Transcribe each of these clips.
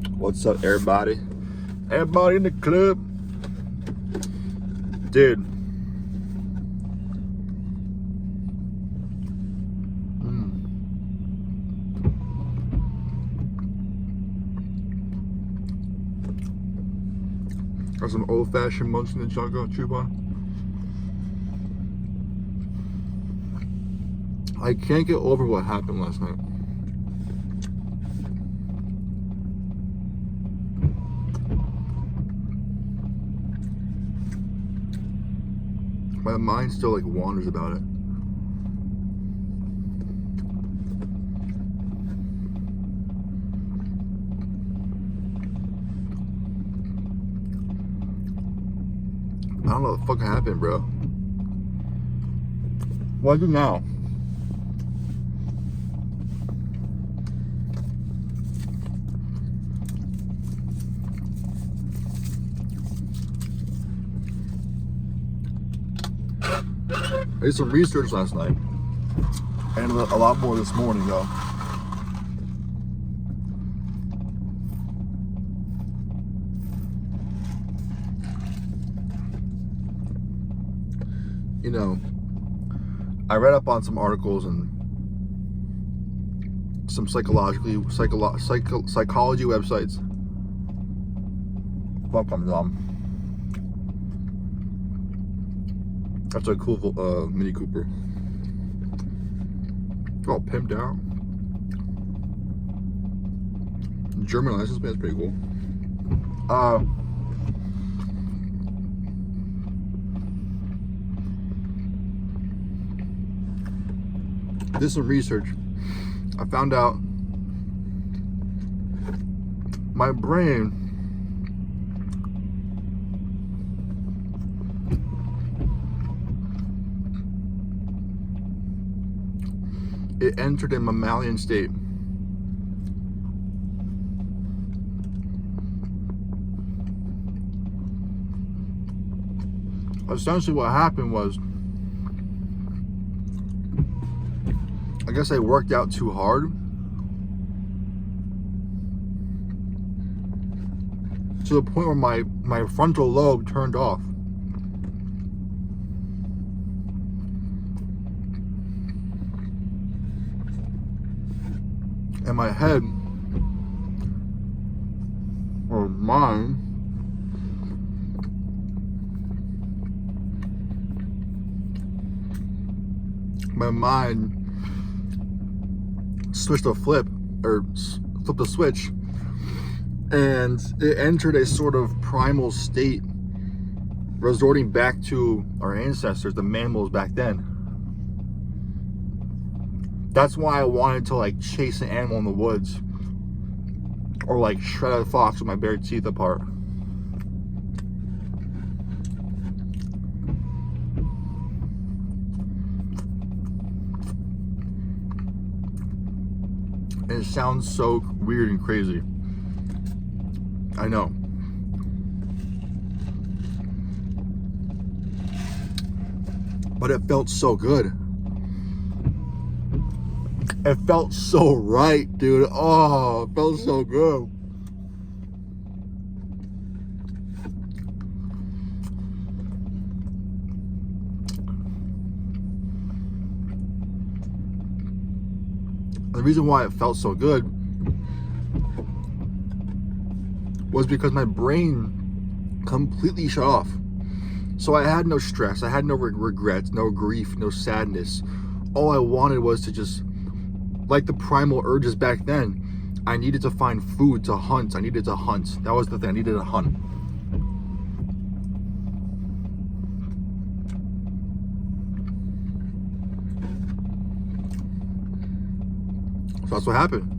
What's up, everybody? Everybody in the club. Dude. Got some old-fashioned Munchkin and Choco chew on. I can't get over what happened last night. My mind still like wanders about it. I don't know what the fuck happened, bro. What do I do now? I did some research last night, and a lot more this morning, though. You know, I read up on some articles and some psychology websites. Fuck, I'm dumb. That's a cool Mini Cooper. All pimped out. German license plate is pretty cool. Did some research. I found out my brain it entered a mammalian state. Essentially what happened was, I guess I worked out too hard to the point where my frontal lobe turned off. And my head, or mine, my mind switched a flip, or flipped a switch, and it entered a sort of primal state, resorting back to our ancestors, the mammals back then. That's why I wanted to like chase an animal in the woods, or like shred a fox with my bare teeth apart. And it sounds so weird and crazy. I know. But it felt so good. It felt so right, dude. Oh, it felt so good. The reason why it felt so good was because my brain completely shut off. So I had no stress, I had no regrets, no grief, no sadness. All I wanted was to just, like the primal urges back then, I needed to find food to hunt. I needed to hunt. That was the thing, I needed to hunt. So that's what happened.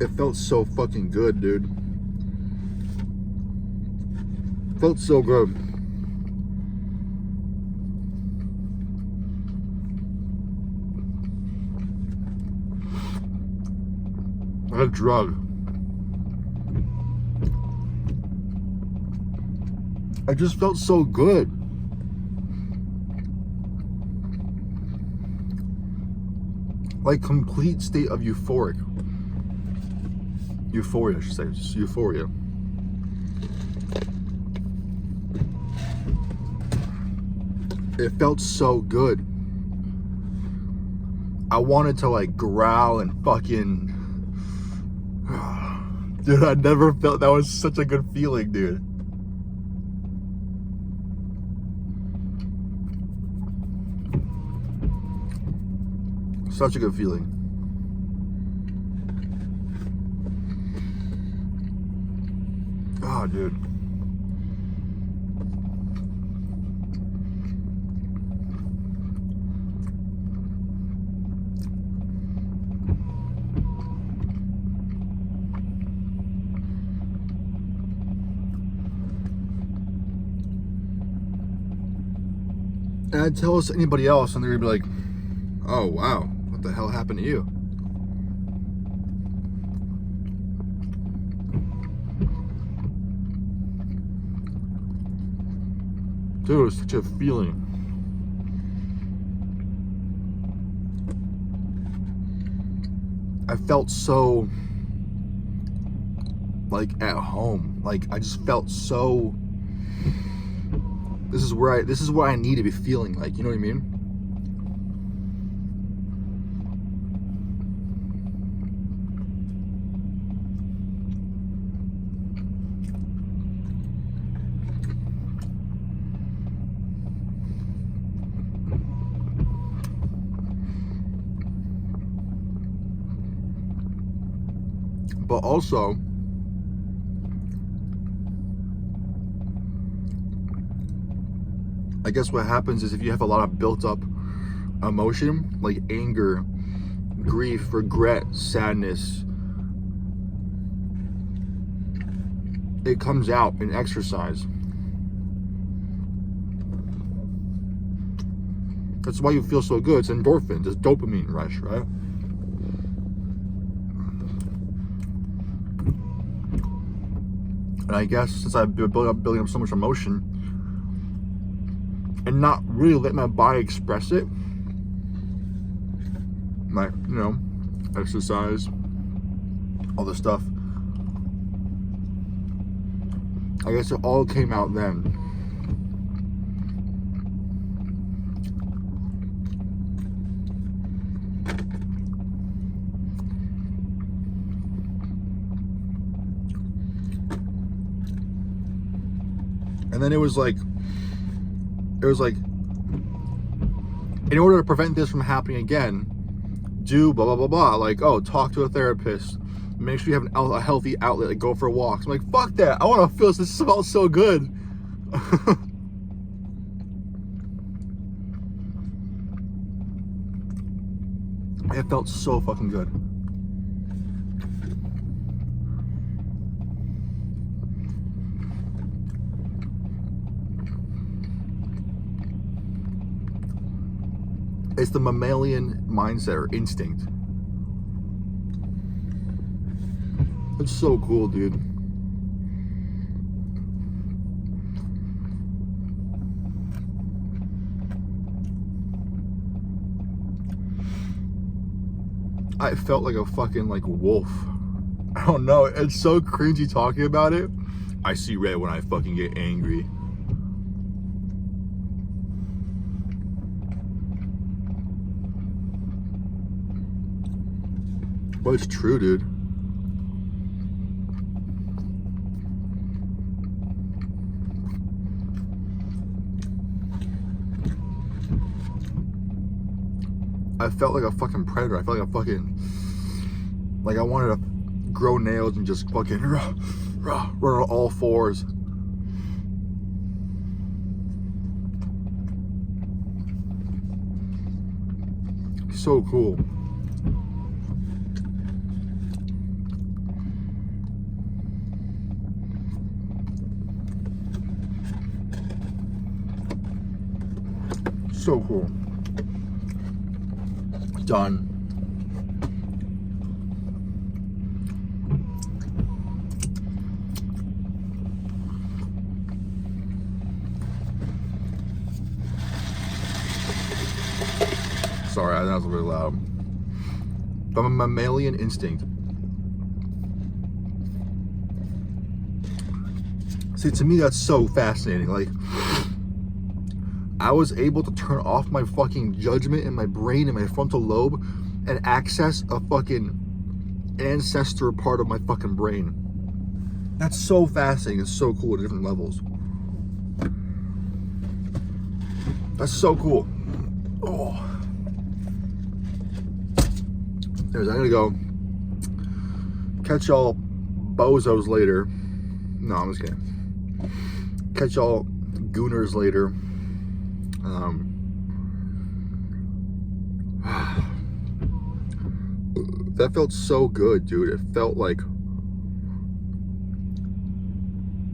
It felt so fucking good, dude. Felt so good. Like a drug. I just felt so good. like complete state of euphoria, I should say, just euphoria. It felt so good. I wanted to like growl and fucking, dude, I never felt that was such a good feeling, dude. Such a good feeling. Oh, dude. And I'd tell us anybody else, and they'd be like, "Oh wow, what the hell happened to you?" Dude, it was such a feeling. I felt so like at home. Like I just felt so. This is where I need to be feeling like. You know what I mean? But also, I guess what happens is if you have a lot of built up emotion, like anger, grief, regret, sadness, it comes out in exercise. That's why you feel so good. It's endorphins, it's dopamine rush, right? And I guess since I've been building up so much emotion and not really let my body express it, like, you know, exercise, all this stuff, I guess it all came out then. And then it was like, in order to prevent this from happening again, do blah, blah, blah, blah. Like, oh, talk to a therapist. Make sure you have a healthy outlet, like go for walks. I'm like, fuck that. I want to feel this smells so good. It felt so fucking good. It's the mammalian mindset or instinct. It's so cool, dude. I felt like a fucking like wolf. I don't know. It's so cringy talking about it. I see red when I fucking get angry. But it's true, dude. I felt like a fucking predator. I felt like a fucking, like I wanted to grow nails and just fucking run on all fours. So cool. So cool. Done. Sorry, that was a little loud. from a mammalian instinct. See, to me, that's so fascinating. Like, I was able to turn off my fucking judgment in my brain and my frontal lobe and access a fucking ancestor part of my fucking brain. That's so fascinating and so cool at different levels. That's so cool. Oh. Anyways, I'm gonna go catch y'all bozos later. No, I'm just kidding. Catch y'all gooners later. That felt so good, dude. It felt like,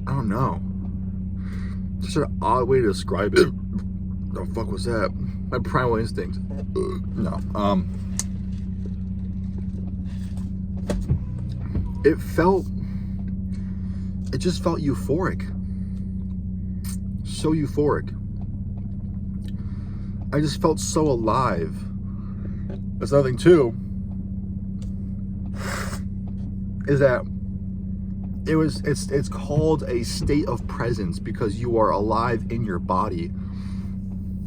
I don't know, such an odd way to describe it. The fuck was that? My primal instinct. No. It just felt euphoric. So euphoric. I just felt so alive. That's another thing too, is that it's called a state of presence because you are alive in your body.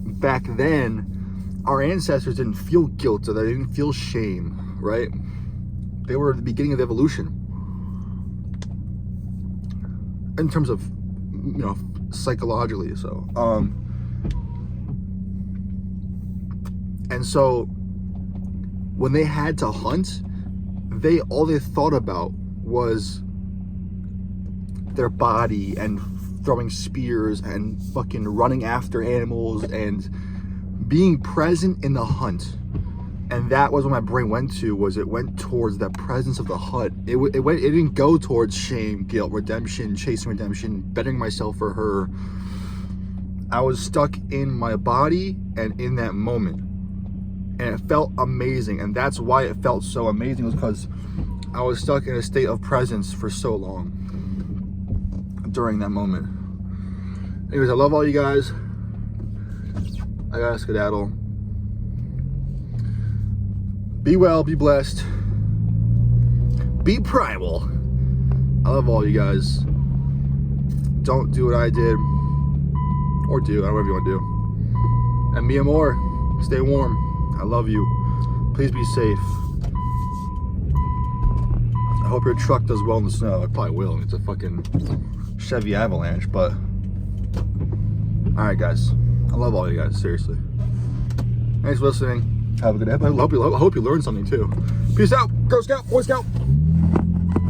Back then, our ancestors didn't feel guilt or they didn't feel shame, right? They were at the beginning of evolution. In terms of, you know, psychologically, so. And so, when they had to hunt, all they thought about was their body and throwing spears and fucking running after animals and being present in the hunt. And that was what my brain went to, was it went towards that presence of the hunt. It didn't go towards shame, guilt, redemption, chasing redemption, bettering myself for her. I was stuck in my body and in that moment. And it felt amazing. And that's why it felt so amazing, was because I was stuck in a state of presence for so long during that moment. Anyways, I love all you guys. I gotta skedaddle. Be well, be blessed, be primal. I love all you guys. Don't do what I did, or do, whatever you want to do. And me and more, stay warm. I love you. Please be safe. I hope your truck does well in the snow. It probably will. It's a fucking Chevy Avalanche, but all right, guys. I love all you guys, seriously. Thanks for listening. Have a good day. I hope you learned something too. Peace out, Girl Scout, Boy Scout.